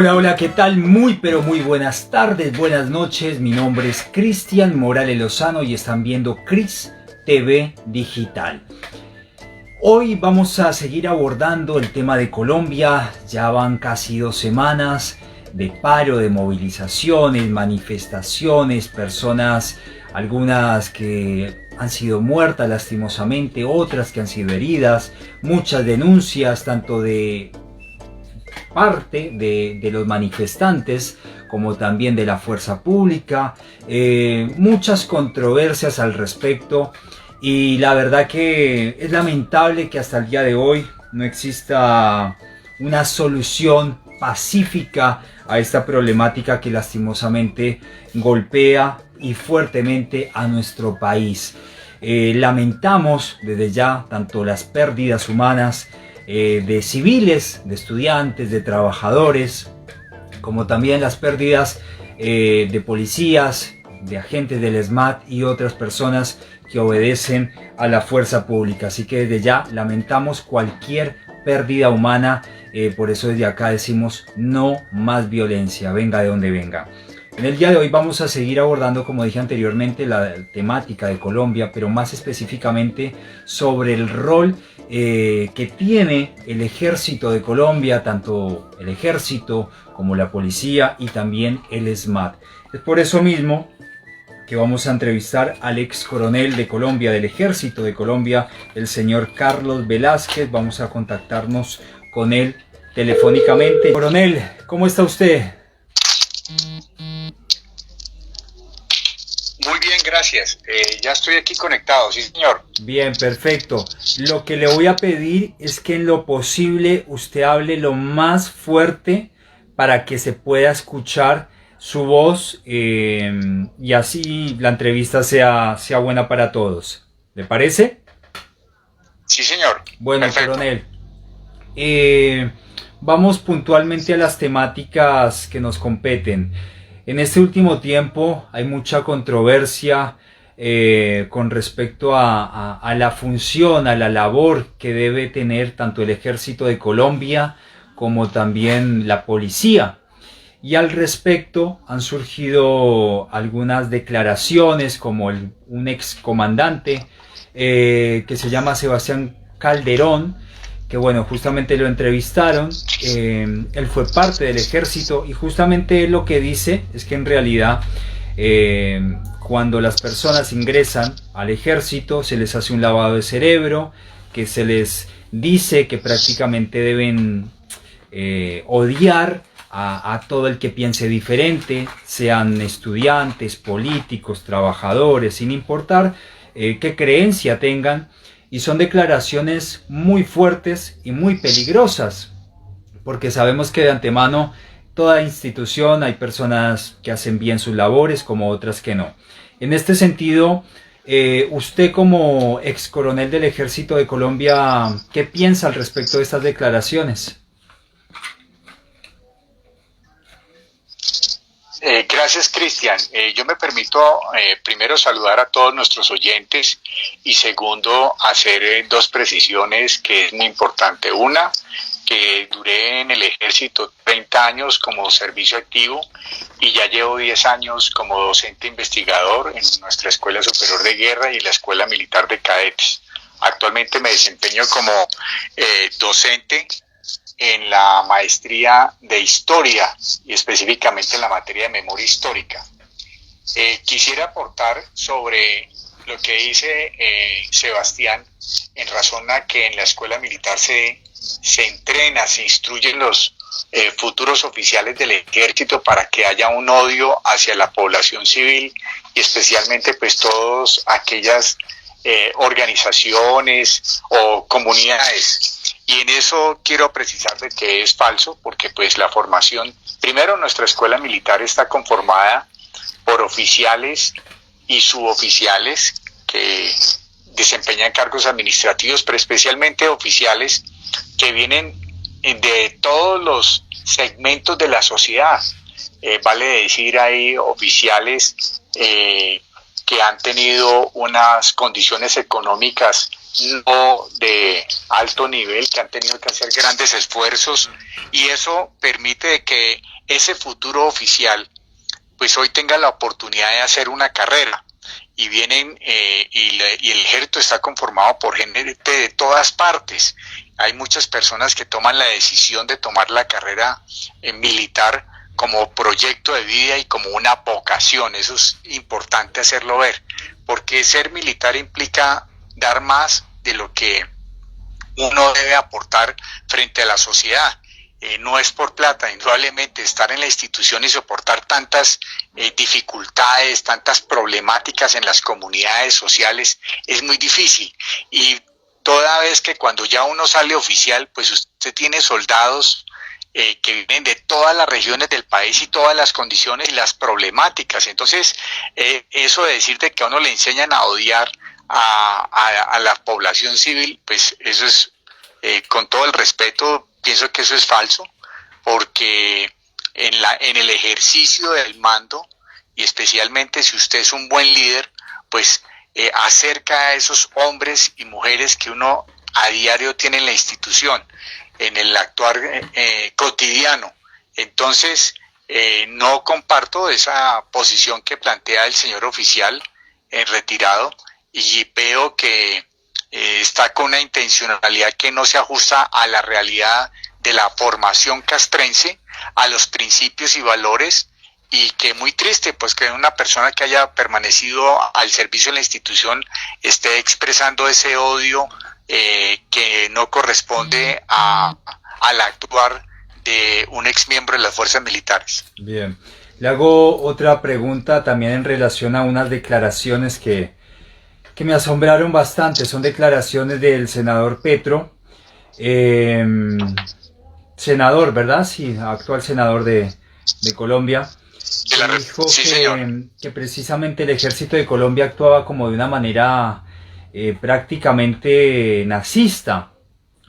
Hola, hola, ¿qué tal? Muy, pero muy buenas tardes, buenas noches. Mi nombre es Cristian Morales Lozano y están viendo Cris TV Digital. Hoy vamos a seguir abordando el tema de Colombia. Ya van casi 2 semanas de paro, de movilizaciones, manifestaciones, personas, algunas que han sido muertas lastimosamente, otras que han sido heridas, muchas denuncias tanto de parte de los manifestantes como también de la fuerza pública, muchas controversias al respecto, y la verdad que es lamentable que hasta el día de hoy no exista una solución pacífica a esta problemática que lastimosamente golpea y fuertemente a nuestro país. Lamentamos desde ya tanto las pérdidas humanas de civiles, de estudiantes, de trabajadores, como también las pérdidas de policías, de agentes del SMAT y otras personas que obedecen a la fuerza pública. Así que desde ya lamentamos cualquier pérdida humana, por eso desde acá decimos no más violencia, venga de donde venga. En el día de hoy vamos a seguir abordando, como dije anteriormente, la temática de Colombia, pero más específicamente sobre el rol que tiene el ejército de Colombia, tanto el ejército como la policía y también el SMAT. Es por eso mismo que vamos a entrevistar al ex coronel de Colombia, del ejército de Colombia, el señor Carlos Velázquez. Vamos a contactarnos con él telefónicamente. Coronel, ¿cómo está usted? Muy bien, gracias. Ya estoy aquí conectado, sí, señor. Bien, perfecto. Lo que le voy a pedir es que en lo posible usted hable lo más fuerte para que se pueda escuchar su voz, y así la entrevista sea buena para todos. ¿Le parece? Sí, señor. Bueno, Perfecto. coronel, eh, vamos puntualmente a las temáticas que nos competen. En este último tiempo hay mucha controversia con respecto a la función, a la labor que debe tener tanto el ejército de Colombia como también la policía. Y al respecto han surgido algunas declaraciones como un ex comandante que se llama Sebastián Calderón, que bueno, justamente lo entrevistaron, él fue parte del ejército y justamente él lo que dice es que en realidad cuando las personas ingresan al ejército se les hace un lavado de cerebro, que se les dice que prácticamente deben odiar a todo el que piense diferente, sean estudiantes, políticos, trabajadores, sin importar qué creencia tengan. Y son declaraciones muy fuertes y muy peligrosas, porque sabemos que de antemano toda institución hay personas que hacen bien sus labores como otras que no. En este sentido, usted como ex coronel del Ejército de Colombia, ¿qué piensa al respecto de estas declaraciones? Gracias, Cristian. Yo me permito primero saludar a todos nuestros oyentes y segundo hacer dos precisiones que es muy importante. Una, que duré en el ejército 30 años como servicio activo y ya llevo 10 años como docente investigador en nuestra Escuela Superior de Guerra y la Escuela Militar de Cadetes. Actualmente me desempeño como docente en la maestría de historia y específicamente en la materia de memoria histórica. Quisiera aportar sobre lo que dice Sebastián en razón a que en la escuela militar se entrena, se instruyen los futuros oficiales del ejército para que haya un odio hacia la población civil y especialmente pues todas aquellas organizaciones o comunidades. Y en eso quiero precisar de que es falso, porque pues la formación, primero nuestra escuela militar está conformada por oficiales y suboficiales que desempeñan cargos administrativos, pero especialmente oficiales que vienen de todos los segmentos de la sociedad. Vale decir, hay oficiales que han tenido unas condiciones económicas no de alto nivel, que han tenido que hacer grandes esfuerzos, y eso permite que ese futuro oficial pues hoy tenga la oportunidad de hacer una carrera. Y vienen y el ejército está conformado por gente de todas partes. Hay muchas personas que toman la decisión de tomar la carrera militar como proyecto de vida y como una vocación. Eso es importante hacerlo ver, porque ser militar implica dar más de lo que uno debe aportar frente a la sociedad. No es por plata, indudablemente estar en la institución y soportar tantas dificultades, tantas problemáticas en las comunidades sociales es muy difícil. Y toda vez que cuando ya uno sale oficial, pues usted tiene soldados que vienen de todas las regiones del país y todas las condiciones y las problemáticas. Entonces, eso de decirte que a uno le enseñan a odiar a la población civil, pues eso es, con todo el respeto, pienso que eso es falso, porque en el ejercicio del mando, y especialmente si usted es un buen líder, pues acerca a esos hombres y mujeres que uno a diario tiene en la institución, en el actuar cotidiano. Entonces, no comparto esa posición que plantea el señor oficial retirado, y veo que está con una intencionalidad que no se ajusta a la realidad de la formación castrense, a los principios y valores, y que muy triste pues que una persona que haya permanecido al servicio de la institución esté expresando ese odio que no corresponde al actuar de un exmiembro de las fuerzas militares. Bien, le hago otra pregunta también en relación a unas declaraciones que me asombraron bastante. Son declaraciones del senador Petro, senador, ¿verdad? Sí, actual senador de Colombia. Dijo Sí, que precisamente el ejército de Colombia actuaba como de una manera prácticamente nazista,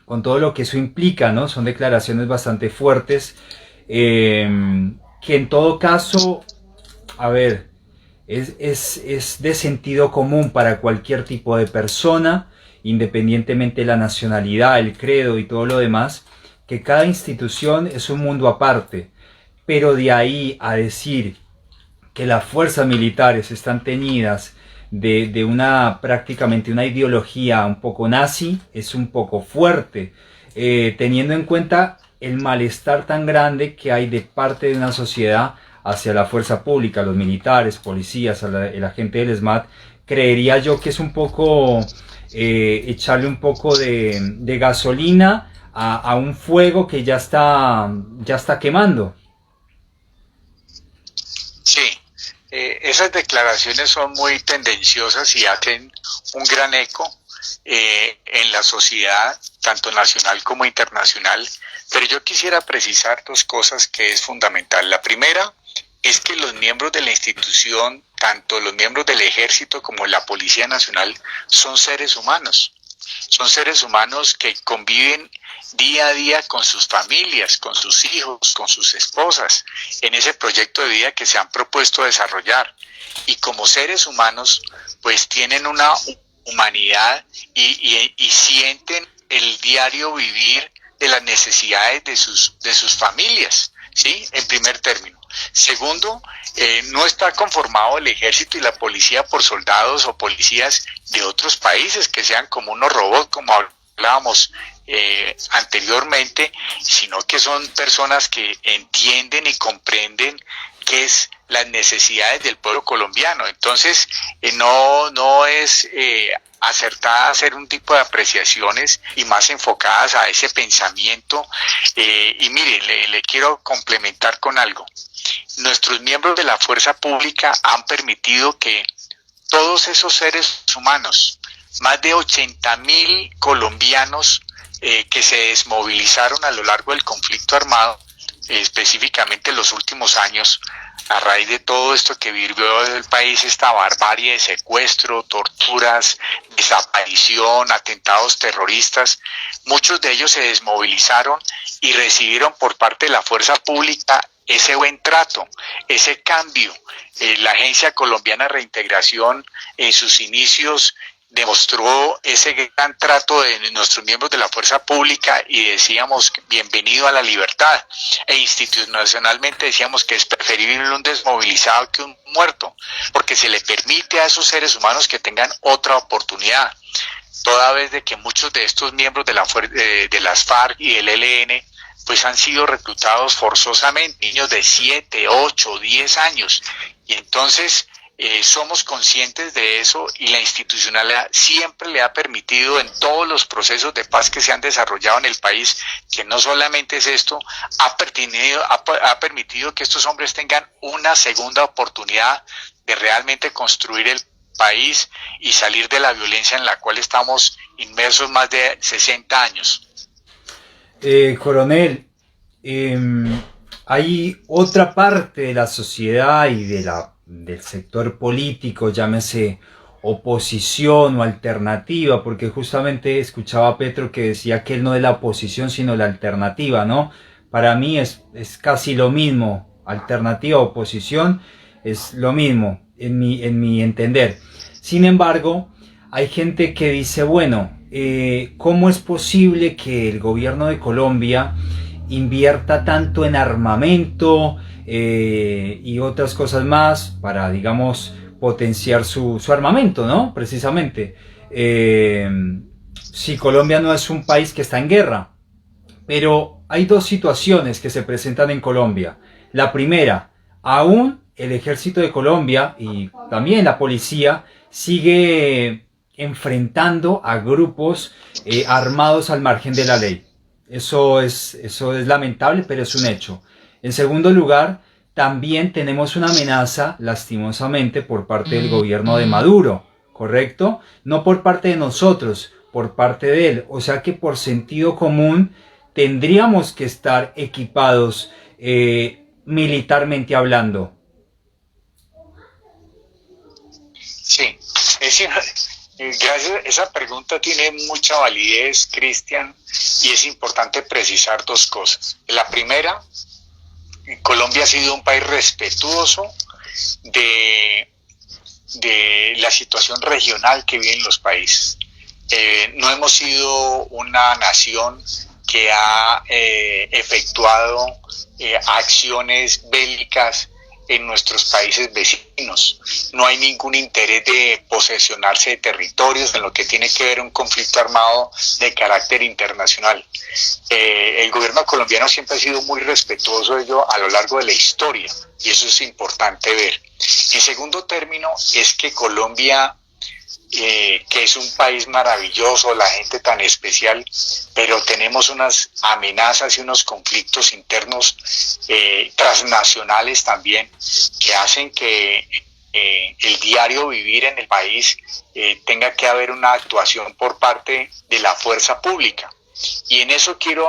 con todo lo que eso implica, ¿no? Son declaraciones bastante fuertes, que en todo caso, a ver, es de sentido común para cualquier tipo de persona, independientemente de la nacionalidad, el credo y todo lo demás, que cada institución es un mundo aparte. Pero de ahí a decir que las fuerzas militares están teñidas de una prácticamente una ideología un poco nazi, es un poco fuerte, teniendo en cuenta el malestar tan grande que hay de parte de una sociedad hacia la fuerza pública, los militares, policías, el agente del SMAT. Creería yo que es un poco echarle un poco de gasolina a un fuego que ya está quemando. Sí, esas declaraciones son muy tendenciosas y hacen un gran eco en la sociedad, tanto nacional como internacional, pero yo quisiera precisar dos cosas que es fundamental. La primera es que los miembros de la institución, tanto los miembros del ejército como la Policía Nacional, son seres humanos. Son seres humanos que conviven día a día con sus familias, con sus hijos, con sus esposas, en ese proyecto de vida que se han propuesto desarrollar. Y como seres humanos, pues tienen una humanidad y sienten el diario vivir de las necesidades de sus familias, ¿sí? En primer término. Segundo, no está conformado el ejército y la policía por soldados o policías de otros países que sean como unos robots, como hablábamos anteriormente, sino que son personas que entienden y comprenden qué es las necesidades del pueblo colombiano. Entonces, no es acertada hacer un tipo de apreciaciones y más enfocadas a ese pensamiento. Y mire, le quiero complementar con algo. Nuestros miembros de la fuerza pública han permitido que todos esos seres humanos, más de 80.000 colombianos que se desmovilizaron a lo largo del conflicto armado, específicamente en los últimos años, a raíz de todo esto que vivió el país, esta barbarie de secuestro, torturas, desaparición, atentados terroristas, muchos de ellos se desmovilizaron y recibieron por parte de la fuerza pública ese buen trato, ese cambio. La Agencia Colombiana de Reintegración en sus inicios demostró ese gran trato de nuestros miembros de la fuerza pública y decíamos bienvenido a la libertad, e institucionalmente decíamos que es preferible un desmovilizado que un muerto, porque se le permite a esos seres humanos que tengan otra oportunidad, toda vez de que muchos de estos miembros de las FARC y del ELN pues han sido reclutados forzosamente, niños de 7, 8, 10 años, y entonces somos conscientes de eso, y la institucionalidad siempre le ha permitido en todos los procesos de paz que se han desarrollado en el país, que no solamente es esto, ha permitido que estos hombres tengan una segunda oportunidad de realmente construir el país y salir de la violencia en la cual estamos inmersos más de 60 años. Coronel, hay otra parte de la sociedad y del sector político, llámese oposición o alternativa, porque justamente escuchaba a Petro que decía que él no es la oposición sino la alternativa, ¿no? Para mí es casi lo mismo, alternativa o oposición es lo mismo en mi entender. Sin embargo, hay gente que dice, bueno, ¿cómo es posible que el gobierno de Colombia invierta tanto en armamento y otras cosas más para, digamos, potenciar su armamento, ¿no? Precisamente. Si Colombia no es un país que está en guerra, pero hay dos situaciones que se presentan en Colombia. La primera, aún el ejército de Colombia y también la policía sigue enfrentando a grupos armados al margen de la ley. Eso es lamentable, pero es un hecho. En segundo lugar, también tenemos una amenaza, lastimosamente, por parte del gobierno de Maduro, ¿correcto? No por parte de nosotros, por parte de él. O sea que por sentido común tendríamos que estar equipados militarmente hablando. Sí, gracias. Esa pregunta tiene mucha validez, Cristian, y es importante precisar dos cosas. La primera, Colombia ha sido un país respetuoso de la situación regional que viven los países. No hemos sido una nación que ha efectuado acciones bélicas en nuestros países vecinos. No hay ningún interés de posesionarse de territorios en lo que tiene que ver un conflicto armado de carácter internacional. El gobierno colombiano siempre ha sido muy respetuoso de ello a lo largo de la historia, y eso es importante ver. En segundo término, es que Colombia, que es un país maravilloso, la gente tan especial, pero tenemos unas amenazas y unos conflictos internos transnacionales también, que hacen que el diario vivir en el país tenga que haber una actuación por parte de la fuerza pública. Y en eso quiero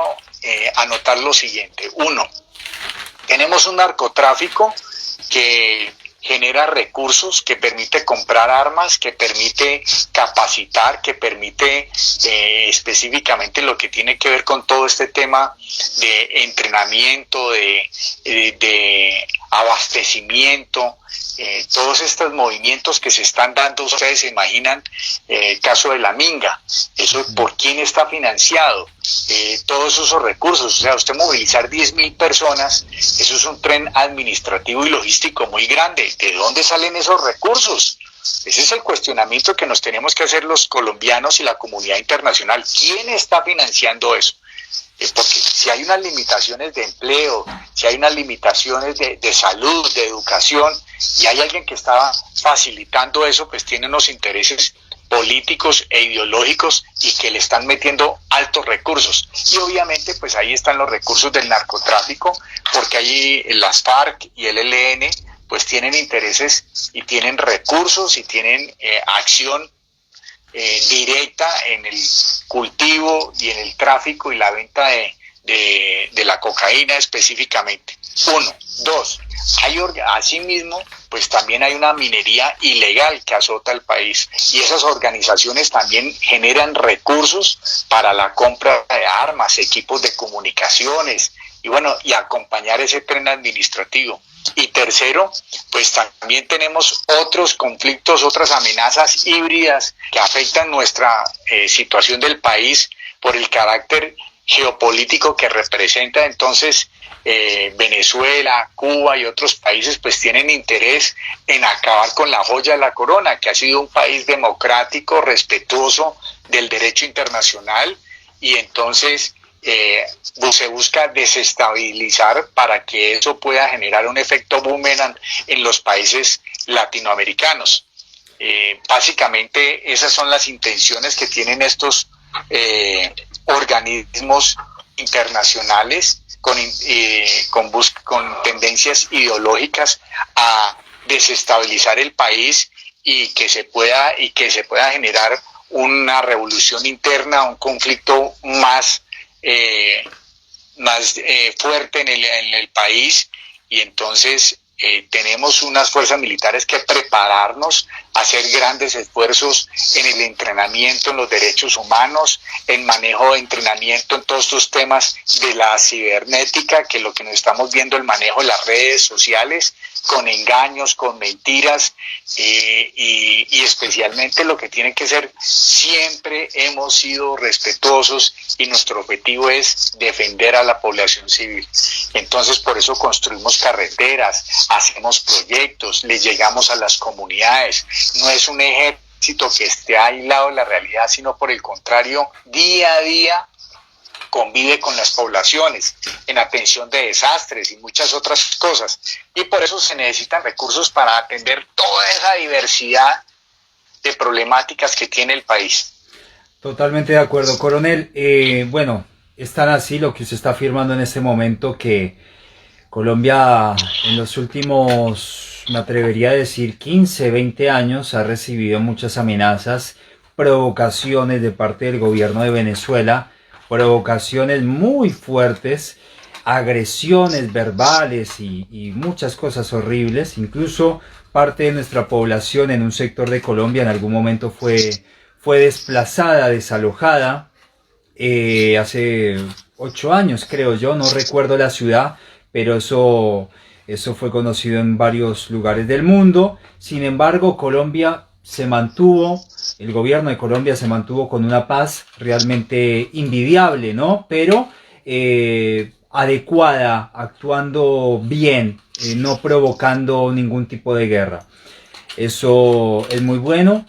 anotar lo siguiente. Uno, tenemos un narcotráfico que genera recursos, que permite comprar armas, que permite capacitar, que permite específicamente lo que tiene que ver con todo este tema de entrenamiento, de abastecimiento, todos estos movimientos que se están dando. Ustedes se imaginan el caso de la Minga, eso por quién está financiado, todos esos recursos. O sea, usted movilizar 10.000 personas, eso es un tren administrativo y logístico muy grande. ¿De dónde salen esos recursos? Ese es el cuestionamiento que nos tenemos que hacer los colombianos y la comunidad internacional. ¿Quién está financiando eso? Porque si hay unas limitaciones de empleo, si hay unas limitaciones de salud, de educación, y hay alguien que está facilitando eso, pues tiene unos intereses políticos e ideológicos y que le están metiendo altos recursos. Y obviamente pues ahí están los recursos del narcotráfico, porque ahí las FARC y el ELN pues tienen intereses y tienen recursos y tienen acción directa en el cultivo y en el tráfico y la venta de la cocaína específicamente. Uno. Dos, asimismo, pues también hay una minería ilegal que azota el país, y esas organizaciones también generan recursos para la compra de armas, equipos de comunicaciones, y bueno, y acompañar ese tren administrativo. Y tercero, pues también tenemos otros conflictos, otras amenazas híbridas que afectan nuestra situación del país por el carácter geopolítico que representa. Entonces Venezuela, Cuba y otros países pues tienen interés en acabar con la joya de la corona, que ha sido un país democrático, respetuoso del derecho internacional, y entonces se busca desestabilizar para que eso pueda generar un efecto boomerang en los países latinoamericanos. Básicamente esas son las intenciones que tienen estos organismos internacionales con tendencias ideológicas a desestabilizar el país y que se pueda generar una revolución interna, un conflicto más fuerte en el país. Y entonces tenemos unas fuerzas militares que prepararnos, hacer grandes esfuerzos en el entrenamiento en los derechos humanos, en manejo de entrenamiento en todos estos temas de la cibernética, que es lo que nos estamos viendo, el manejo de las redes sociales, con engaños, con mentiras, y especialmente lo que tiene que ser, siempre hemos sido respetuosos y nuestro objetivo es defender a la población civil. Entonces por eso construimos carreteras, hacemos proyectos, le llegamos a las comunidades. No es un ejército que esté aislado de la realidad, sino por el contrario, día a día convive con las poblaciones en atención de desastres y muchas otras cosas. Y por eso se necesitan recursos para atender toda esa diversidad de problemáticas que tiene el país. Totalmente de acuerdo, coronel. Bueno, es tan así lo que se está afirmando en este momento que Colombia en los últimos, me atrevería a decir, 15, 20 años ha recibido muchas amenazas, provocaciones de parte del gobierno de Venezuela, provocaciones muy fuertes, agresiones verbales y muchas cosas horribles. Incluso parte de nuestra población en un sector de Colombia en algún momento fue desplazada, desalojada, hace 8 años creo yo, no recuerdo la ciudad, pero eso fue conocido en varios lugares del mundo. Sin embargo, Colombia se mantuvo, el gobierno de Colombia se mantuvo con una paz realmente envidiable, ¿no? Pero adecuada, actuando bien, no provocando ningún tipo de guerra. Eso es muy bueno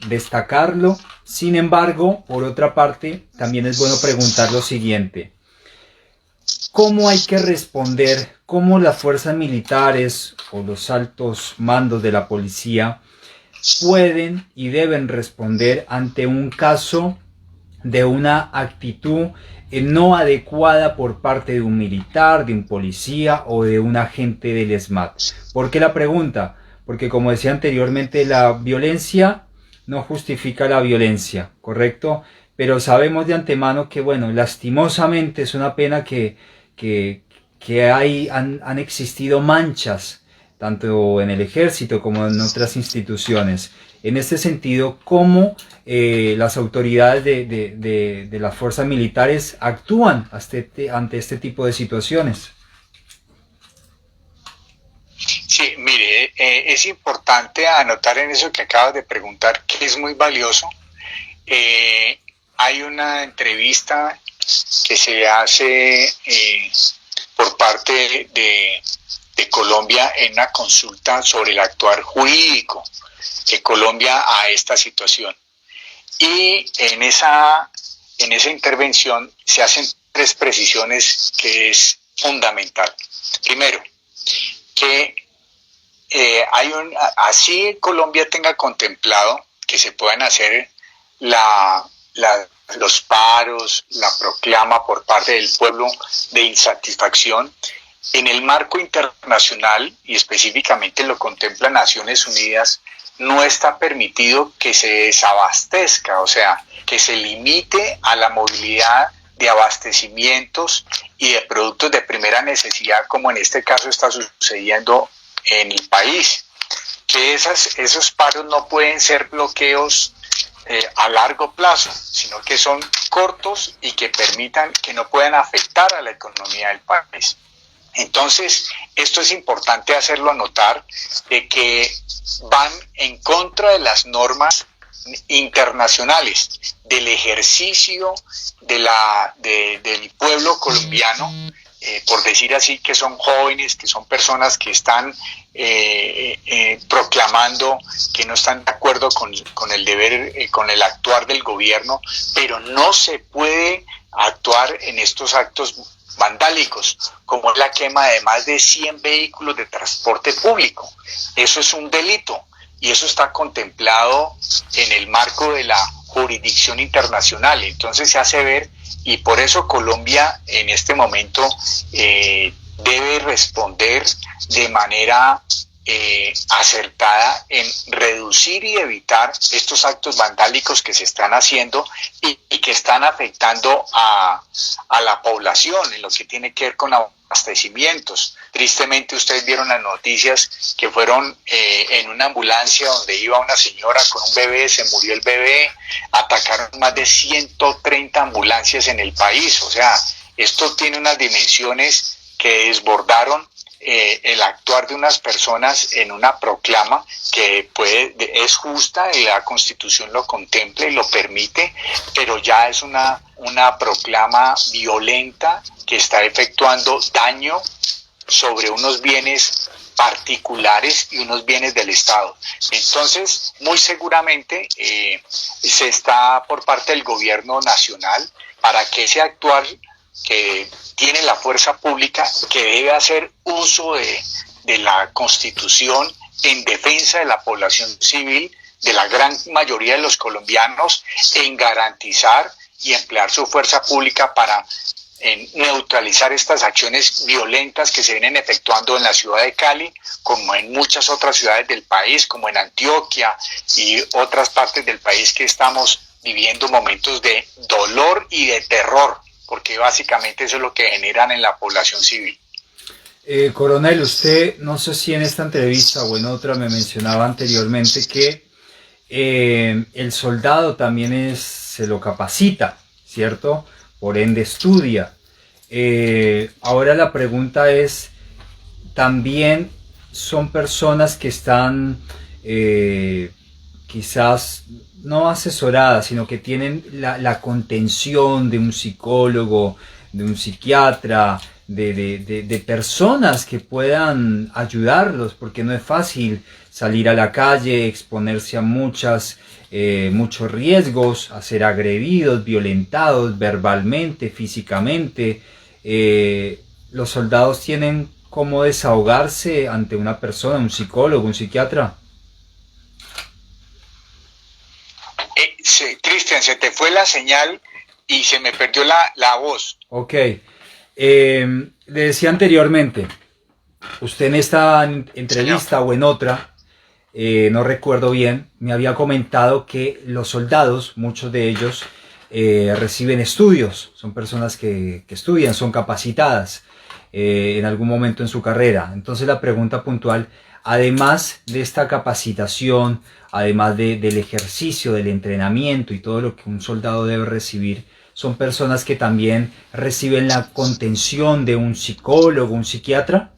destacarlo. Sin embargo, por otra parte, también es bueno preguntar lo siguiente: ¿cómo hay que responder? ¿Cómo las fuerzas militares o los altos mandos de la policía pueden y deben responder ante un caso de una actitud no adecuada por parte de un militar, de un policía o de un agente del ESMAD? ¿Por qué la pregunta? Porque, como decía anteriormente, la violencia no justifica la violencia, ¿correcto? Pero sabemos de antemano que, bueno, lastimosamente es una pena que han existido manchas tanto en el ejército como en otras instituciones. En este sentido, ¿cómo las autoridades de las fuerzas militares actúan ante este tipo de situaciones? Sí, mire, es importante anotar en eso que acabas de preguntar, que es muy valioso. Hay una entrevista que se hace por parte de Colombia en una consulta sobre el actuar jurídico de Colombia a esta situación. Y en esa intervención se hacen 3 precisiones que es fundamental. Primero, que así Colombia tenga contemplado que se puedan hacer los paros, la proclama por parte del pueblo de insatisfacción, en el marco internacional, y específicamente lo contempla Naciones Unidas, no está permitido que se desabastezca, o sea, que se limite a la movilidad de abastecimientos y de productos de primera necesidad, como en este caso está sucediendo en el país. Que esos paros no pueden ser bloqueos a largo plazo, sino que son cortos y que permitan, que no puedan afectar a la economía del país. Entonces, esto es importante hacerlo notar, de que van en contra de las normas internacionales, del ejercicio del pueblo colombiano, por decir así, que son jóvenes, que son personas que están proclamando que no están de acuerdo con el deber, con el actuar del gobierno, pero no se puede actuar en estos actos vandálicos, como es la quema de más de 100 vehículos de transporte público. Eso es un delito y eso está contemplado en el marco de la jurisdicción internacional. Entonces se hace ver, y por eso Colombia en este momento debe responder de manera acertada en reducir y evitar estos actos vandálicos que se están haciendo y que están afectando a la población en lo que tiene que ver con abastecimientos. Tristemente ustedes vieron las noticias que fueron en una ambulancia donde iba una señora con un bebé, se murió el bebé, atacaron más de 130 ambulancias en el país. O sea, esto tiene unas dimensiones que desbordaron el actuar de unas personas en una proclama que es justa y la Constitución lo contempla y lo permite, pero ya es una proclama violenta que está efectuando daño sobre unos bienes particulares y unos bienes del Estado. Entonces, muy seguramente se está por parte del gobierno nacional para que ese actuar que tiene la fuerza pública, que debe hacer uso de la Constitución en defensa de la población civil, de la gran mayoría de los colombianos, en garantizar y emplear su fuerza pública para neutralizar estas acciones violentas que se vienen efectuando en la ciudad de Cali, como en muchas otras ciudades del país, como en Antioquia y otras partes del país que estamos viviendo momentos de dolor y de terror, porque básicamente eso es lo que generan en la población civil. Coronel, usted, no sé si en esta entrevista o en otra, me mencionaba anteriormente que el soldado también se lo capacita, ¿cierto? Por ende estudia. Ahora la pregunta es, ¿también son personas que están quizás no asesoradas, sino que tienen la contención de un psicólogo, de un psiquiatra, de personas que puedan ayudarlos? Porque no es fácil salir a la calle, exponerse a muchos riesgos, a ser agredidos, violentados verbalmente, físicamente. Los soldados tienen cómo desahogarse ante una persona, un psicólogo, un psiquiatra. Cristian, se te fue la señal y se me perdió la voz. Ok. Le decía anteriormente, usted en esta entrevista o en otra, no recuerdo bien, me había comentado que los soldados, muchos de ellos, reciben estudios, son personas que estudian, son capacitadas en algún momento en su carrera. Entonces la pregunta puntual, además de esta capacitación, además del ejercicio, del entrenamiento y todo lo que un soldado debe recibir, son personas que también reciben la contención de un psicólogo, un psiquiatra.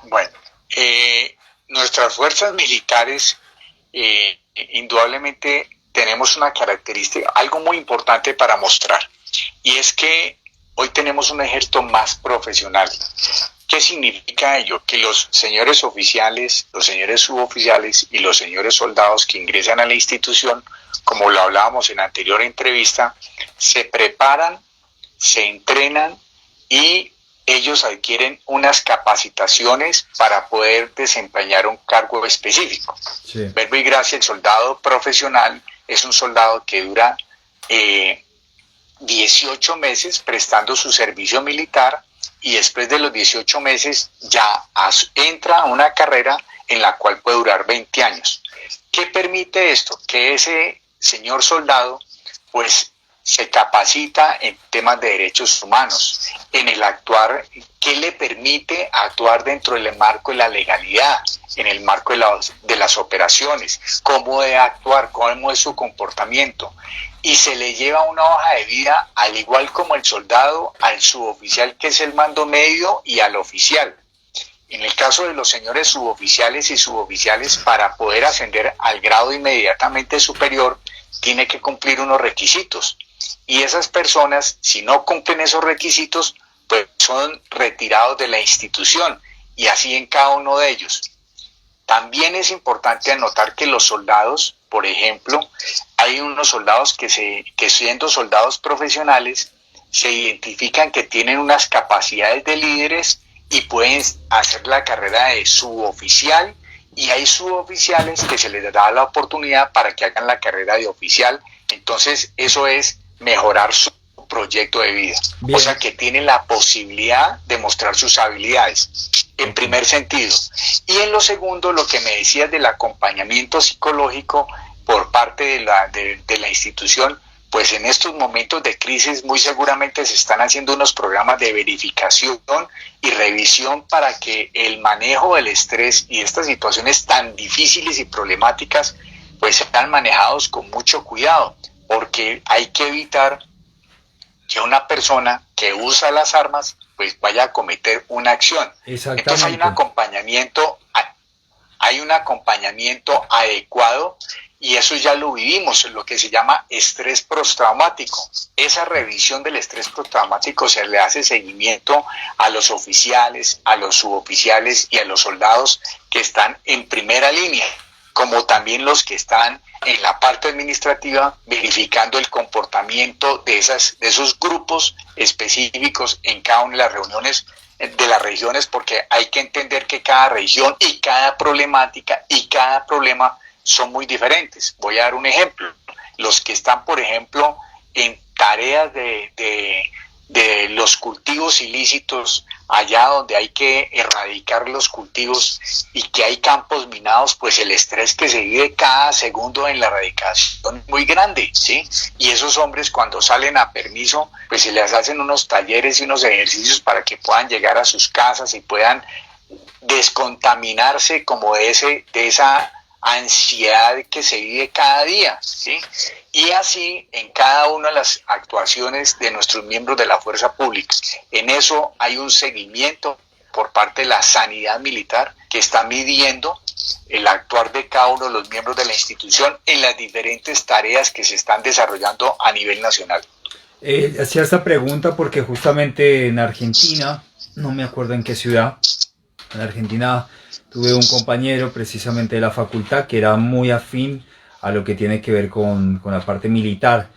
Bueno, nuestras fuerzas militares indudablemente tenemos una característica, algo muy importante para mostrar, y es que hoy tenemos un ejército más profesional. ¿Qué significa ello? Que los señores oficiales, los señores suboficiales y los señores soldados que ingresan a la institución, como lo hablábamos en la anterior entrevista, se preparan, se entrenan y ellos adquieren unas capacitaciones para poder desempeñar un cargo específico. Sí. Verbo y gracia, el soldado profesional es un soldado que dura 18 meses prestando su servicio militar, y después de los 18 meses ya entra a una carrera en la cual puede durar 20 años. ¿Qué permite esto? Que ese señor soldado pues se capacita en temas de derechos humanos, en el actuar, qué le permite actuar dentro del marco de la legalidad, en el marco de las operaciones, cómo debe actuar, cómo es su comportamiento. Y se le lleva una hoja de vida, al igual como el soldado, al suboficial, que es el mando medio, y al oficial. En el caso de los señores suboficiales y suboficiales, para poder ascender al grado inmediatamente superior, tiene que cumplir unos requisitos. Y esas personas, si no cumplen esos requisitos, pues son retirados de la institución, y así en cada uno de ellos. También es importante anotar que los soldados, por ejemplo, hay unos soldados que siendo soldados profesionales, se identifican que tienen unas capacidades de líderes y pueden hacer la carrera de suboficial, y hay suboficiales que se les da la oportunidad para que hagan la carrera de oficial. Entonces eso es mejorar su proyecto de vida. Bien. O sea que tienen la posibilidad de mostrar sus habilidades, en primer sentido. Y en lo segundo, lo que me decías del acompañamiento psicológico por parte de la institución, pues en estos momentos de crisis muy seguramente se están haciendo unos programas de verificación y revisión para que el manejo del estrés y estas situaciones tan difíciles y problemáticas pues sean manejados con mucho cuidado, porque hay que evitar que una persona que usa las armas pues vaya a cometer una acción. Entonces hay un acompañamiento adecuado, y eso ya lo vivimos, lo que se llama estrés postraumático. Esa revisión del estrés postraumático se le hace seguimiento a los oficiales, a los suboficiales y a los soldados que están en primera línea, como también los que están en la parte administrativa, verificando el comportamiento de esos grupos específicos en cada una de las reuniones de las regiones, porque hay que entender que cada región y cada problemática y cada problema son muy diferentes. Voy a dar un ejemplo. Los que están, por ejemplo, en tareas de los cultivos ilícitos, allá donde hay que erradicar los cultivos y que hay campos minados, pues el estrés que se vive cada segundo en la erradicación es muy grande, ¿sí? Y esos hombres, cuando salen a permiso, pues se les hacen unos talleres y unos ejercicios para que puedan llegar a sus casas y puedan descontaminarse como de esa ansiedad que se vive cada día, ¿sí? Y así en cada una de las actuaciones de nuestros miembros de la fuerza pública. En eso hay un seguimiento por parte de la sanidad militar, que está midiendo el actuar de cada uno de los miembros de la institución en las diferentes tareas que se están desarrollando a nivel nacional. Hacía esta pregunta porque justamente en Argentina, no me acuerdo en qué ciudad, en Argentina tuve un compañero precisamente de la facultad que era muy afín a lo que tiene que ver con la parte militar,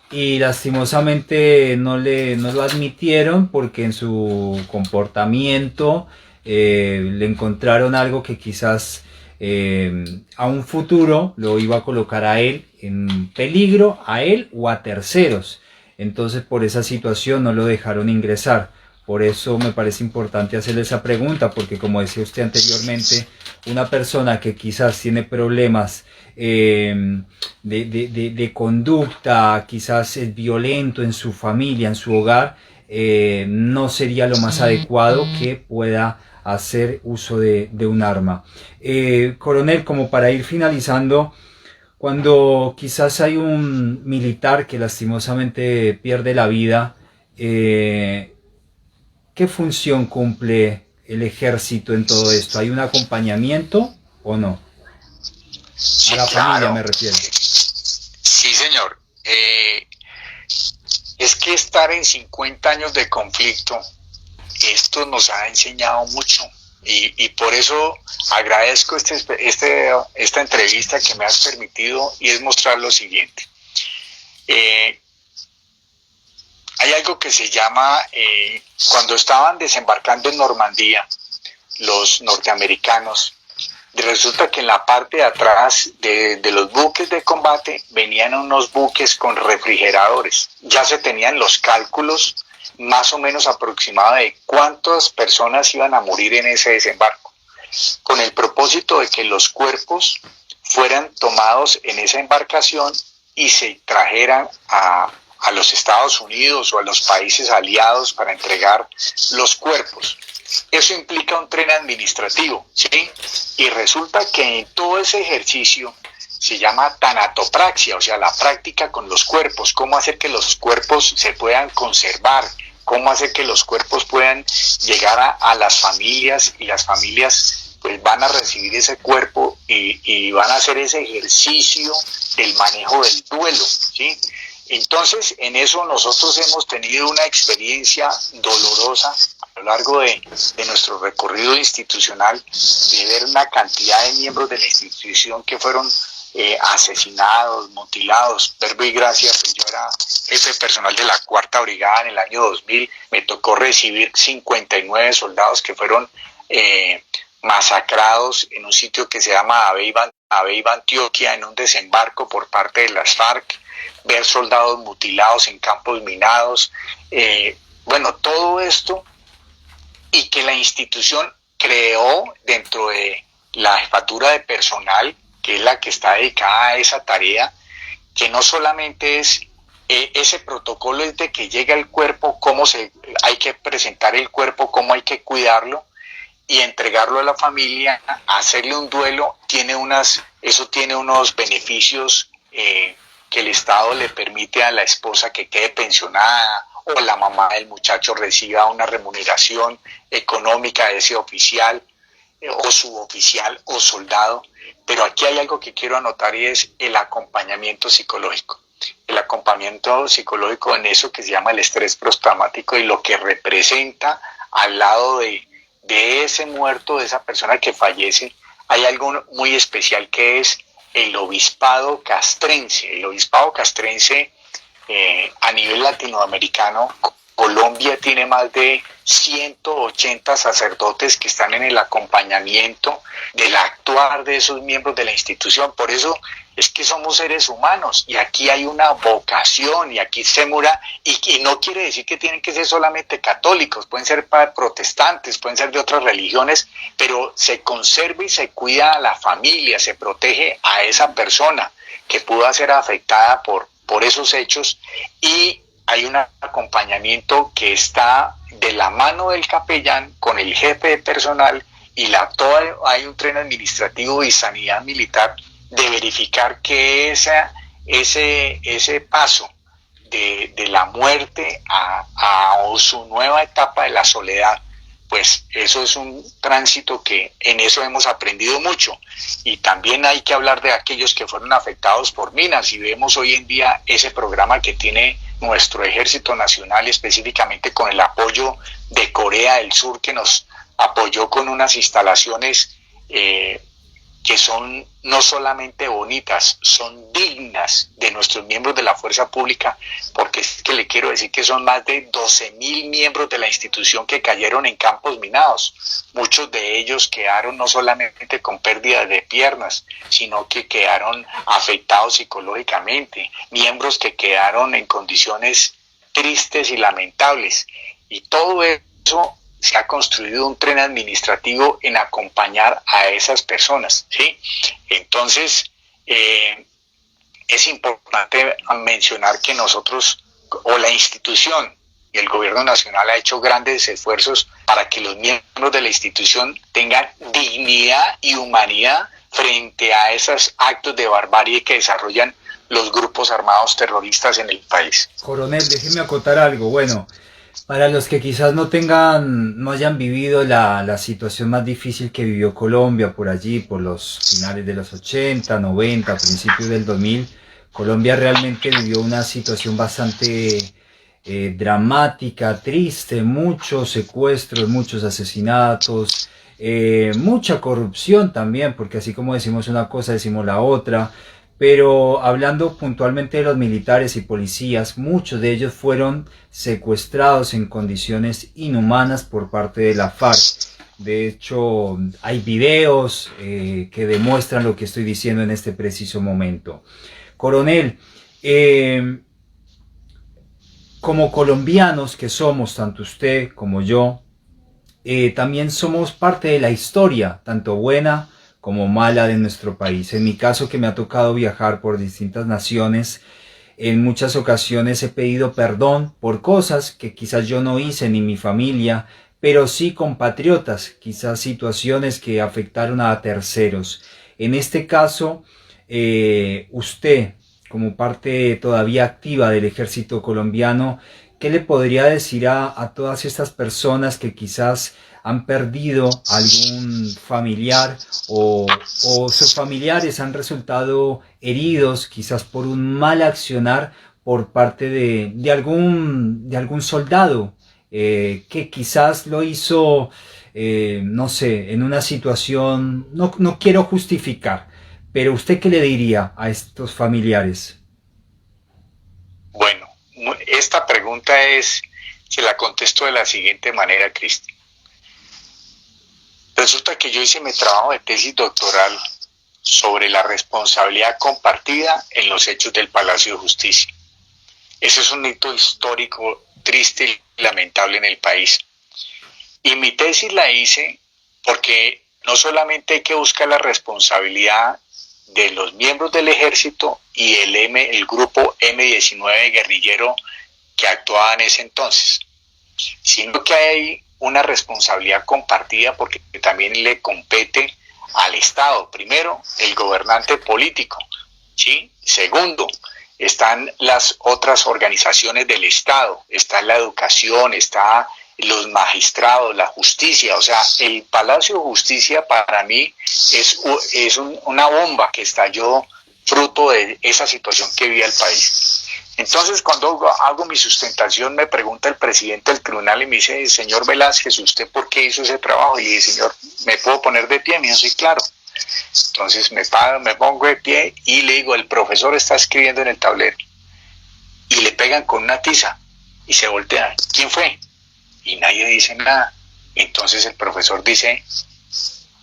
y lastimosamente no lo admitieron porque en su comportamiento le encontraron algo que quizás a un futuro lo iba a colocar a él en peligro, a él o a terceros. Entonces por esa situación no lo dejaron ingresar. Por eso me parece importante hacerle esa pregunta, porque como decía usted anteriormente, una persona que quizás tiene problemas de conducta, quizás es violento en su familia, en su hogar, no sería lo más adecuado que pueda hacer uso de un arma. Coronel, como para ir finalizando, cuando quizás hay un militar que lastimosamente pierde la vida, ¿qué función cumple el ejército en todo esto? ¿Hay un acompañamiento o no? Sí, a la claro. familia me refiero. Sí, señor. Es que estar en 50 años de conflicto, esto nos ha enseñado mucho. Y por eso agradezco esta entrevista que me has permitido, y es mostrar lo siguiente. Hay algo que se llama, cuando estaban desembarcando en Normandía, los norteamericanos, resulta que en la parte de atrás de los buques de combate venían unos buques con refrigeradores. Ya se tenían los cálculos más o menos aproximados de cuántas personas iban a morir en ese desembarco, con el propósito de que los cuerpos fueran tomados en esa embarcación y se trajeran a los Estados Unidos o a los países aliados para entregar los cuerpos. Eso implica un tren administrativo, ¿sí? Y resulta que en todo ese ejercicio se llama tanatopraxia, o sea, la práctica con los cuerpos, cómo hacer que los cuerpos se puedan conservar, cómo hacer que los cuerpos puedan llegar a las familias, y las familias pues van a recibir ese cuerpo y van a hacer ese ejercicio del manejo del duelo, ¿sí? Entonces, en eso nosotros hemos tenido una experiencia dolorosa a lo largo de nuestro recorrido institucional, de ver una cantidad de miembros de la institución que fueron asesinados, mutilados. Verbo y gracia, pues yo era jefe personal de la Cuarta Brigada en el año 2000, me tocó recibir 59 soldados que fueron masacrados en un sitio que se llama Abeiba, Antioquia, en un desembarco por parte de las FARC, ver soldados mutilados en campos minados, bueno, todo esto, y que la institución creó dentro de la jefatura de personal, que es la que está dedicada a esa tarea, que no solamente es ese protocolo es de que llega el cuerpo, hay que presentar el cuerpo, cómo hay que cuidarlo y entregarlo a la familia, hacerle un duelo, eso tiene unos beneficios que el Estado le permite a la esposa que quede pensionada, o la mamá del muchacho reciba una remuneración económica de ese oficial, o suboficial o soldado. Pero aquí hay algo que quiero anotar, y es el acompañamiento psicológico. El acompañamiento psicológico en eso que se llama el estrés postraumático, y lo que representa al lado de ese muerto, de esa persona que fallece, hay algo muy especial que es el obispado castrense. El obispado castrense a nivel latinoamericano, Colombia tiene más de 180 sacerdotes que están en el acompañamiento del actuar de esos miembros de la institución. Por eso es que somos seres humanos, y aquí hay una vocación, y aquí se mura, y no quiere decir que tienen que ser solamente católicos, pueden ser protestantes, pueden ser de otras religiones, pero se conserva y se cuida a la familia, se protege a esa persona que pudo ser afectada por esos hechos, y hay un acompañamiento que está de la mano del capellán con el jefe de personal, y hay un tren administrativo y sanidad militar de verificar que ese paso de la muerte a su nueva etapa de la soledad, pues eso es un tránsito que en eso hemos aprendido mucho. Y también hay que hablar de aquellos que fueron afectados por minas, y vemos hoy en día ese programa que tiene nuestro Ejército Nacional, específicamente con el apoyo de Corea del Sur, que nos apoyó con unas instalaciones que son no solamente bonitas, son dignas de nuestros miembros de la fuerza pública, porque es que le quiero decir que son más de 12.000 miembros de la institución que cayeron en campos minados. Muchos de ellos quedaron no solamente con pérdida de piernas, sino que quedaron afectados psicológicamente, miembros que quedaron en condiciones tristes y lamentables. Y todo eso se ha construido un tren administrativo en acompañar a esas personas, ¿sí? Entonces, es importante mencionar que nosotros, o la institución y el gobierno nacional, ha hecho grandes esfuerzos para que los miembros de la institución tengan dignidad y humanidad frente a esos actos de barbarie que desarrollan los grupos armados terroristas en el país. Coronel, déjeme acotar algo. Bueno, para los que quizás no hayan vivido la situación más difícil que vivió Colombia por allí, por los finales de los 80, 90, principios del 2000, Colombia realmente vivió una situación bastante dramática, triste, muchos secuestros, muchos asesinatos, mucha corrupción también, porque así como decimos una cosa, decimos la otra. Pero hablando puntualmente de los militares y policías, muchos de ellos fueron secuestrados en condiciones inhumanas por parte de la FARC. De hecho, hay videos que demuestran lo que estoy diciendo en este preciso momento. Coronel, como colombianos que somos, tanto usted como yo, también somos parte de la historia, tanto buena como mala, de nuestro país. En mi caso, que me ha tocado viajar por distintas naciones, En muchas ocasiones he pedido perdón por cosas que quizás yo no hice ni mi familia, pero sí compatriotas, quizás situaciones que afectaron a terceros. En este caso, usted, como parte todavía activa del ejército colombiano, ¿qué le podría decir a todas estas personas que quizás han perdido algún familiar o sus familiares han resultado heridos quizás por un mal accionar por parte de algún soldado que quizás lo hizo, no sé, en una situación, no quiero justificar, pero usted qué le diría a estos familiares? Bueno, esta pregunta se la contesto de la siguiente manera, Cristi. Resulta que yo hice mi trabajo de tesis doctoral sobre la responsabilidad compartida en los hechos del Palacio de Justicia. Ese es un hito histórico triste y lamentable en el país. Y mi tesis la hice porque no solamente hay que buscar la responsabilidad de los miembros del ejército y el grupo M-19 guerrillero que actuaba en ese entonces, sino que hay una responsabilidad compartida porque también le compete al Estado. Primero, el gobernante político, ¿sí? Segundo, están las otras organizaciones del Estado, está la educación, está los magistrados, la justicia. O sea, el Palacio de Justicia para mí es una bomba que estalló fruto de esa situación que vive el país. Entonces, cuando hago mi sustentación, me pregunta el presidente del tribunal y me dice, señor Velázquez, ¿usted por qué hizo ese trabajo? Y dije, señor, ¿me puedo poner de pie? Me dijo, sí, claro. Entonces me pongo de pie y le digo, el profesor está escribiendo en el tablero. Y le pegan con una tiza y se voltean. ¿Quién fue? Y nadie dice nada. Entonces el profesor dice,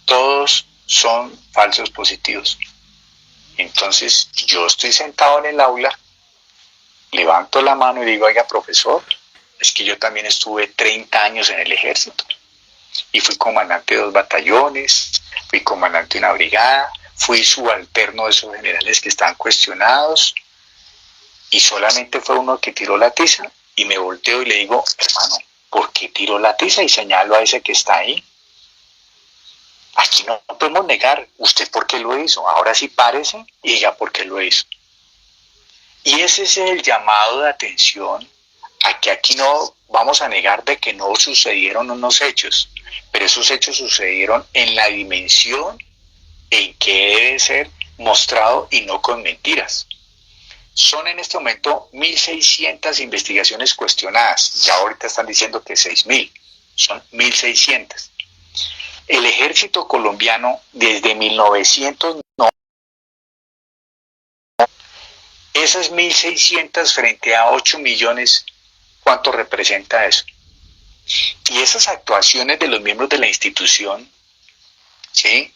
todos son falsos positivos. Entonces yo estoy sentado en el aula, levanto la mano y digo, oiga, profesor, es que yo también estuve 30 años en el ejército y fui comandante de 2 batallones, fui comandante de una brigada, fui subalterno de esos generales que están cuestionados y solamente fue uno que tiró la tiza. Y me volteo y le digo, hermano, ¿por qué tiró la tiza? Y señalo a ese que está ahí. Aquí no podemos negar, ¿usted por qué lo hizo? Ahora sí párese y diga por qué lo hizo. Y ese es el llamado de atención a que aquí no vamos a negar de que no sucedieron unos hechos, pero esos hechos sucedieron en la dimensión en que debe ser mostrado y no con mentiras. Son en este momento 1.600 investigaciones cuestionadas, ya ahorita están diciendo que 6.000, son 1.600. El ejército colombiano desde 1900, esas 1.600 frente a 8 millones, ¿cuánto representa eso? Y esas actuaciones de los miembros de la institución, ¿sí?,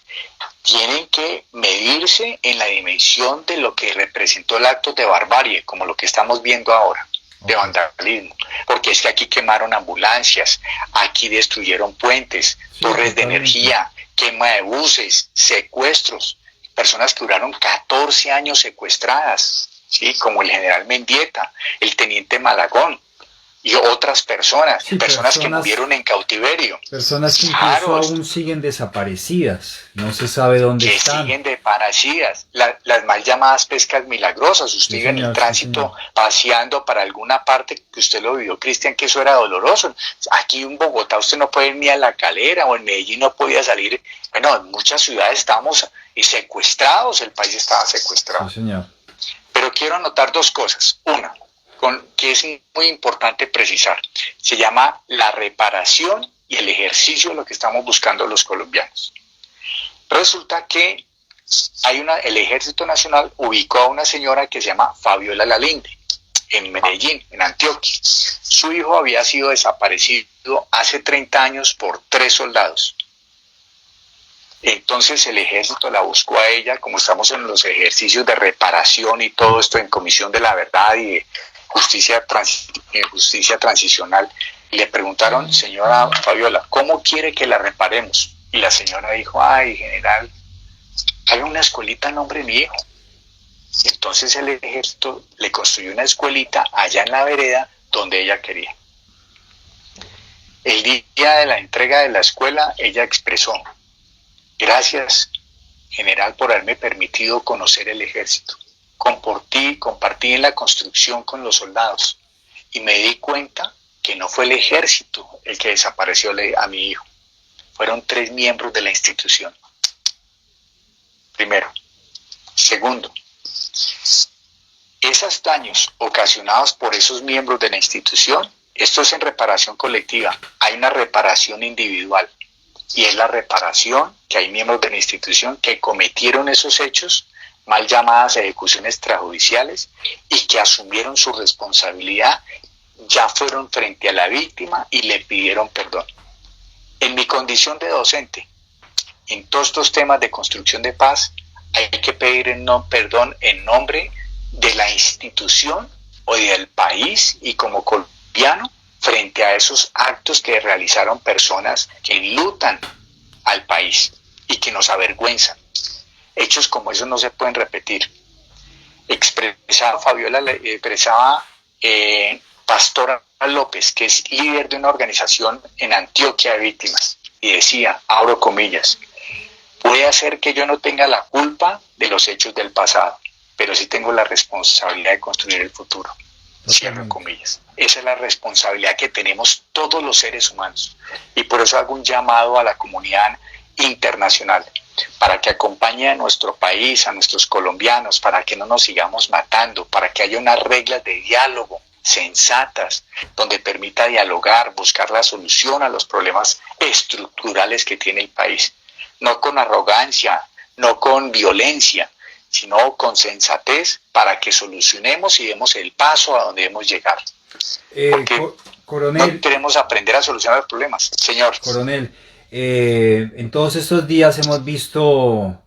tienen que medirse en la dimensión de lo que representó el acto de barbarie, como lo que estamos viendo ahora, de vandalismo. Porque es que aquí quemaron ambulancias, aquí destruyeron puentes, sí, torres de energía, quema de buses, secuestros, personas que duraron 14 años secuestradas, ¿sí?, como el general Mendieta, el teniente Malagón, y otras personas, sí, personas que murieron en cautiverio. Personas que incluso aún siguen desaparecidas, no se sabe dónde están. Que siguen desaparecidas, las mal llamadas pescas milagrosas. Usted iba en el tránsito paseando para alguna parte, que usted lo vivió, Cristian, que eso era doloroso. Aquí en Bogotá usted no puede ir ni a La Calera, o en Medellín no podía salir. Bueno, en muchas ciudades estábamos secuestrados, el país estaba secuestrado. Sí, señor. Pero quiero anotar 2 cosas. Una, que es muy importante precisar, se llama la reparación y el ejercicio de lo que estamos buscando los colombianos. Resulta que el Ejército Nacional ubicó a una señora que se llama Fabiola Lalinde, en Medellín, en Antioquia. Su hijo había sido desaparecido hace 30 años por 3 soldados. Entonces el ejército la buscó a ella, como estamos en los ejercicios de reparación y todo esto en Comisión de la Verdad y de justicia transicional, y le preguntaron, señora Fabiola, ¿cómo quiere que la reparemos? Y la señora dijo, ay, general, hay una escuelita en nombre de mi hijo. Entonces el ejército le construyó una escuelita allá en la vereda donde ella quería. El día de la entrega de la escuela, ella expresó: gracias, general, por haberme permitido conocer el ejército. Compartí en la construcción con los soldados y me di cuenta que no fue el ejército el que desapareció a mi hijo. Fueron 3 miembros de la institución. Primero. Segundo, esos daños ocasionados por esos miembros de la institución, esto es en reparación colectiva. Hay una reparación individual y es la reparación que hay miembros de la institución que cometieron esos hechos, mal llamadas ejecuciones extrajudiciales, y que asumieron su responsabilidad, ya fueron frente a la víctima y le pidieron perdón. En mi condición de docente, en todos estos temas de construcción de paz, hay que pedir perdón en nombre de la institución o del país y como colombiano frente a esos actos que realizaron personas que enlutan al país y que nos avergüenzan. Hechos como esos no se pueden repetir. Expresaba Pastora López, que es líder de una organización en Antioquia de víctimas, y decía, abro comillas: puede ser que yo no tenga la culpa de los hechos del pasado, pero sí tengo la responsabilidad de construir el futuro. Cierro comillas. Esa es la responsabilidad que tenemos todos los seres humanos. Y por eso hago un llamado a la comunidad internacional para que acompañe a nuestro país, a nuestros colombianos, para que no nos sigamos matando, para que haya unas reglas de diálogo sensatas, donde permita dialogar, buscar la solución a los problemas estructurales que tiene el país. No con arrogancia, no con violencia, sino con sensatez para que solucionemos y demos el paso a donde debemos llegar. Porque coronel, no queremos aprender a solucionar los problemas. Señor. Coronel, en todos estos días hemos visto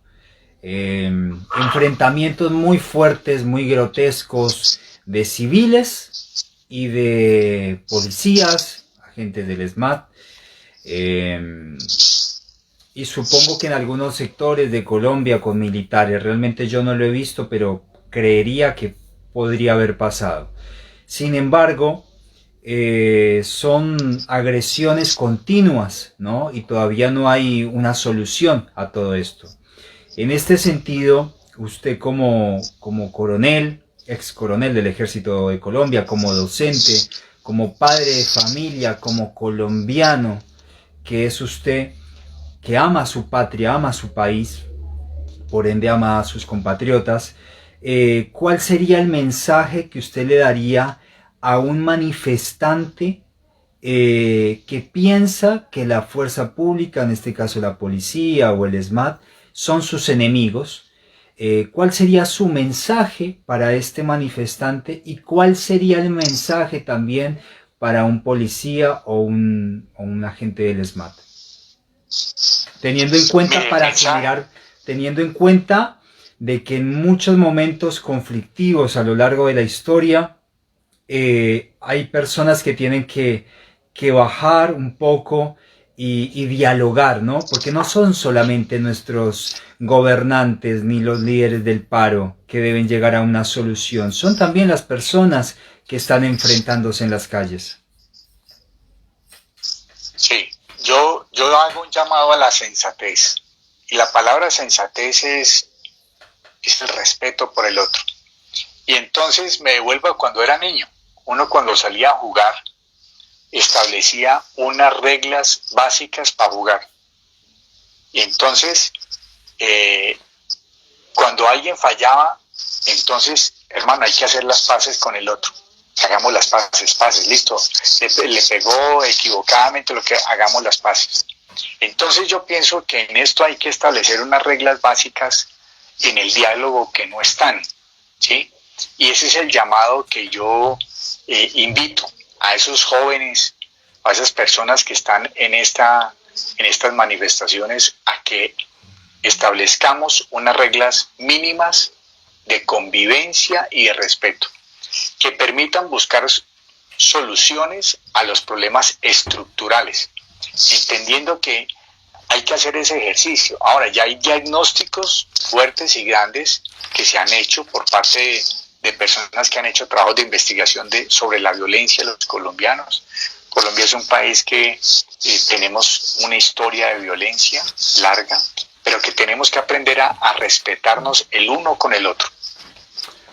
enfrentamientos muy fuertes, muy grotescos de civiles y de policías, agentes del SMAT. Y supongo que en algunos sectores de Colombia con militares, realmente yo no lo he visto, pero creería que podría haber pasado. Sin embargo, son agresiones continuas, ¿no? Y todavía no hay una solución a todo esto. En este sentido, usted como coronel, ex coronel del Ejército de Colombia, como docente, como padre de familia, como colombiano que es usted, que ama a su patria, ama a su país, por ende ama a sus compatriotas, ¿cuál sería el mensaje que usted le daría a un manifestante que piensa que la fuerza pública, en este caso la policía o el SMAT, son sus enemigos? ¿Cuál sería su mensaje para este manifestante y cuál sería el mensaje también para un policía o un agente del SMAT? Teniendo en cuenta, teniendo en cuenta de que en muchos momentos conflictivos a lo largo de la historia hay personas que tienen que bajar un poco y dialogar, ¿no? Porque no son solamente nuestros gobernantes ni los líderes del paro que deben llegar a una solución, son también las personas que están enfrentándose en las calles. Sí, yo hago un llamado a la sensatez, y la palabra sensatez es el respeto por el otro. Y entonces me devuelvo a cuando era niño. Uno cuando salía a jugar establecía unas reglas básicas para jugar. Y entonces, cuando alguien fallaba, entonces, hermano, hay que hacer las paces con el otro. Hagamos las paces, listo. Le pegó equivocadamente, hagamos las paces. Entonces yo pienso que en esto hay que establecer unas reglas básicas en el diálogo que no están, ¿sí? Y ese es el llamado que yo invito a esos jóvenes, a esas personas que están en estas manifestaciones, a que establezcamos unas reglas mínimas de convivencia y de respeto, que permitan buscar soluciones a los problemas estructurales, entendiendo que hay que hacer ese ejercicio. Ahora, ya hay diagnósticos fuertes y grandes que se han hecho por parte de personas que han hecho trabajos de investigación sobre la violencia de los colombianos. Colombia es un país que tenemos una historia de violencia larga, pero que tenemos que aprender a respetarnos el uno con el otro.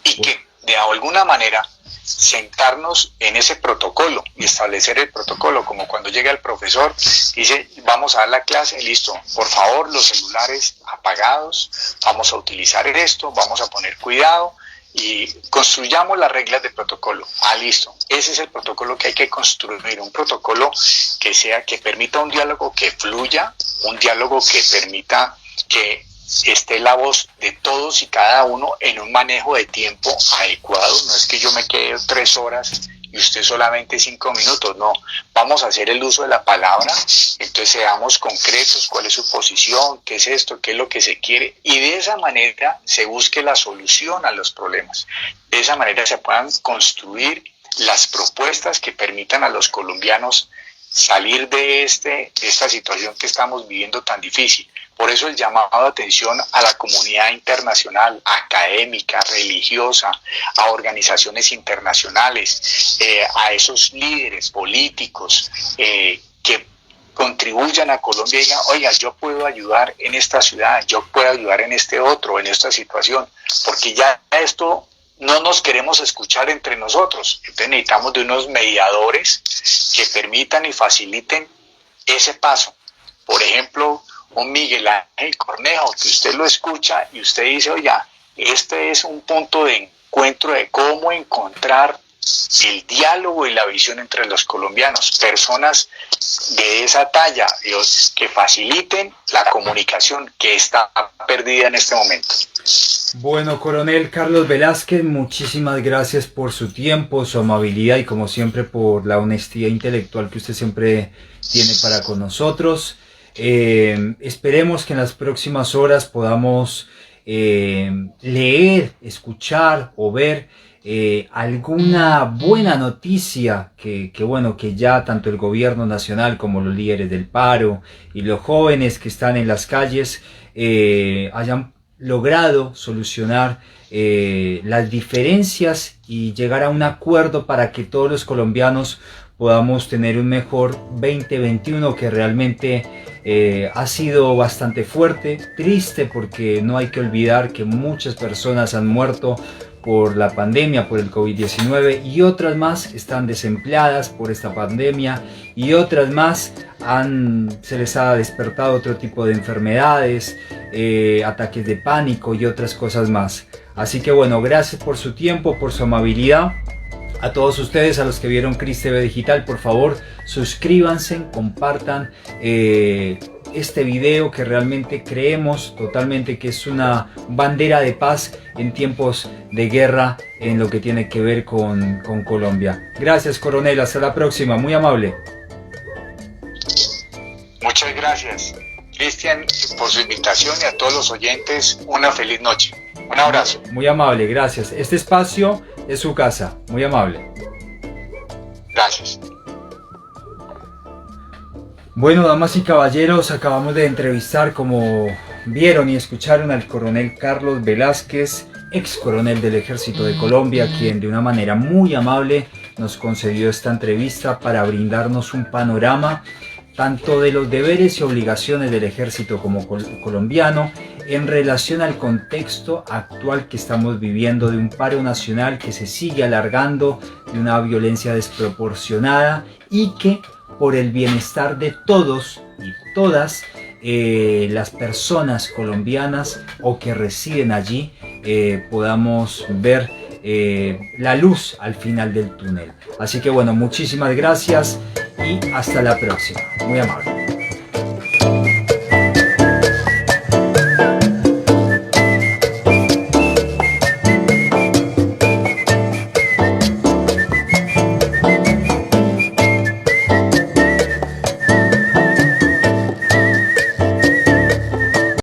Y que de alguna manera sentarnos en ese protocolo y establecer el protocolo, como cuando llega el profesor y dice, vamos a dar la clase, listo, por favor los celulares apagados, vamos a utilizar esto, vamos a poner cuidado y construyamos las reglas de protocolo. Listo, ese es el protocolo que hay que construir, un protocolo que permita un diálogo que fluya, un diálogo que permita que esté la voz de todos y cada uno en un manejo de tiempo adecuado. No es que yo me quede 3 horas y usted solamente 5 minutos, no, vamos a hacer el uso de la palabra, entonces seamos concretos, cuál es su posición, qué es esto, qué es lo que se quiere, y de esa manera se busque la solución a los problemas, de esa manera se puedan construir las propuestas que permitan a los colombianos salir de esta situación que estamos viviendo tan difícil. Por eso el llamado de atención a la comunidad internacional, académica, religiosa, a organizaciones internacionales, a esos líderes políticos que contribuyan a Colombia y digan, oiga, yo puedo ayudar en esta ciudad, yo puedo ayudar en este otro, en esta situación, porque ya esto no nos queremos escuchar entre nosotros. Entonces necesitamos de unos mediadores que permitan y faciliten ese paso. Por ejemplo, un Miguel Ángel Cornejo, que usted lo escucha y usted dice, oiga, este es un punto de encuentro de cómo encontrar el diálogo y la visión entre los colombianos, personas de esa talla, Dios, que faciliten la comunicación que está perdida en este momento. Bueno, coronel Carlos Velázquez, muchísimas gracias por su tiempo, su amabilidad y como siempre por la honestidad intelectual que usted siempre tiene para con nosotros. Esperemos que en las próximas horas podamos leer, escuchar o ver alguna buena noticia que ya tanto el gobierno nacional como los líderes del paro y los jóvenes que están en las calles hayan logrado solucionar las diferencias y llegar a un acuerdo para que todos los colombianos podamos tener un mejor 2021 que realmente ha sido bastante fuerte, triste, porque no hay que olvidar que muchas personas han muerto por la pandemia, por el COVID-19, y otras más están desempleadas por esta pandemia, y otras más se les ha despertado otro tipo de enfermedades, ataques de pánico y otras cosas más. Así que bueno, gracias por su tiempo, por su amabilidad. A todos ustedes, a los que vieron Cris TV Digital, por favor, suscríbanse, compartan este video que realmente creemos totalmente que es una bandera de paz en tiempos de guerra en lo que tiene que ver con Colombia. Gracias, coronel, hasta la próxima, muy amable. Muchas gracias, Cristian, por su invitación y a todos los oyentes, una feliz noche. Un abrazo. Muy amable, gracias. Este espacio es su casa, muy amable. Gracias. Bueno, damas y caballeros, acabamos de entrevistar, como vieron y escucharon, al coronel Carlos Velázquez, ex coronel del Ejército de Colombia, quien de una manera muy amable nos concedió esta entrevista para brindarnos un panorama tanto de los deberes y obligaciones del ejército como colombiano en relación al contexto actual que estamos viviendo de un paro nacional que se sigue alargando, de una violencia desproporcionada y que por el bienestar de todos y todas las personas colombiaas o que residen allí podamos ver la luz al final del túnel. Así que bueno, muchísimas gracias y hasta la próxima. Muy amable.